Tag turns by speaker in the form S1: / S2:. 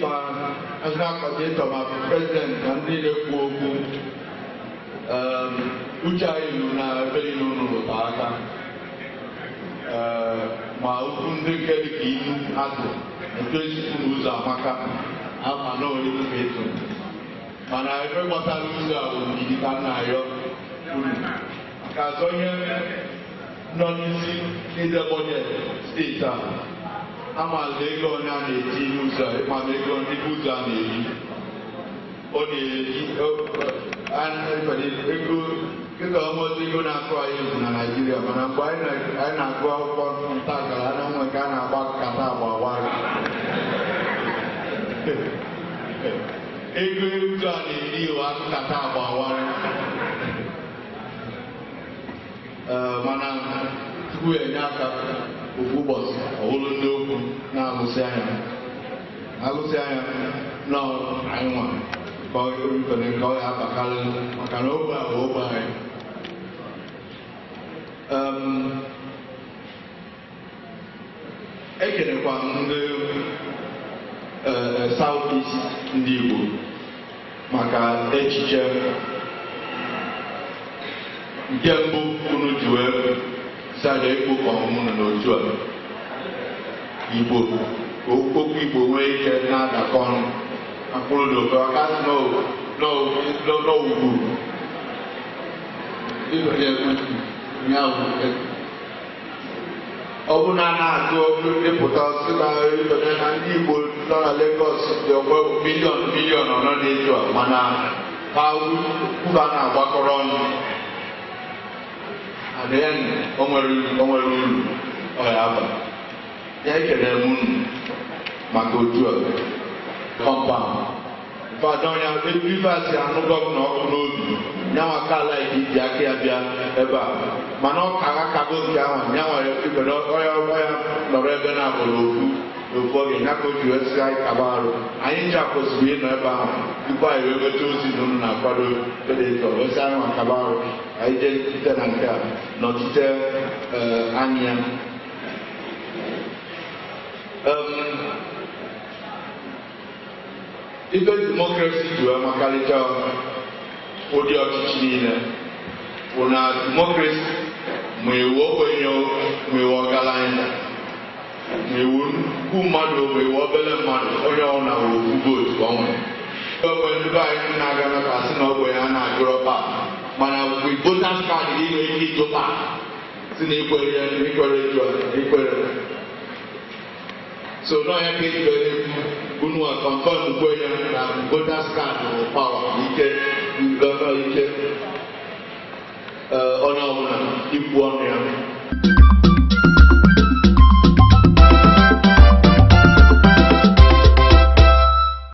S1: ma azụnakọdịtọ ma prezident na ndị na-ekwu okwu uche anyị nụ na ebe niile unu rụta aka ma okwu ndị nke dị ka ilu azụ etu esi n'ụzọ amaka ama na onye ka eto mana ebe gbasara ụzọ a bụ ndidi ka m na-ayọ unu maka azọ ihe nọ n'isi ide bọjetị steeti a amala ego onye a na-eji n'ụzọ ịmala ego ndị ụzọ a na-eji ọ na-eji ego dịka ọmụzụ ego na-akụ anyị egwu na Naịjirịa mana mgbe anyị na-agụ akwụkwọ nta akara na nwe ka a na-agba nkata agba wara ego ụzọ a na-eri iwu nkata agba wara mana tupu enye aka ofu ụbọchị ọhụrụ ndị okwu na-agụsị anya nọ anyị nwa ka ọ ya abakarị maka na ogbe a bụ ogbe anyị ekelekwa ndị South East ndị Igbo maka echiche nke mbụ unu ji wee sada ekpo ka ọmụmụ nọ n'otu a Igbo ka okwu Igbo nwee ike na-adakọ ọnụ akpụrụ n'ofe aka n'ugwu ọ bụ na na-atụ ịpụta sị na ndị Igbo nọ na Lagos dị ọgba miliọn ọnọ na-eju a mana ha ụba na-agbakọrọ ọnụ adịghị o nwere uru ọ ya aba ya ekele m unu maka otu a kọmpaụnd fada onye ife asị anụ gọvanọ ọkụ n'obi nyanwa ka ala ji aka ya bịa ebe a mana ọ ka akago nke ahụ nyanwa ibere ọya nọrọ ebe na-abụrụ ofu oge ya ka o ji wesị anyị kaba arụ anyị ncha kwesịrị ịnọ ebe ahụ tupu anyị wee nweta ozi na unu na-akwado edetọ wesị anyị nwa kaba arụ anyị jee site na nke a nọchite anya ibe demokrasi ji wee makarịta ụdị ọchịchị niile bụ na demokrasi ma iwu ogbenye ma iwu ọgaranya ma iwu nnukwu mmadụ ma iwu obere mmadụ onye ọ na okwu vootu ka ọ nwere ogbe ndị be anyị na-aga maka asị na ogbenye a na-agụrọ paa mana mgbe votas kaadị gị nwere ike ịjụ paa si na ikwere so n'ọhịa ka eji were unu kọnfọm kwenye na votas kaadị bụ pawa ike ike onye ọbụla ikwu ọnụ ya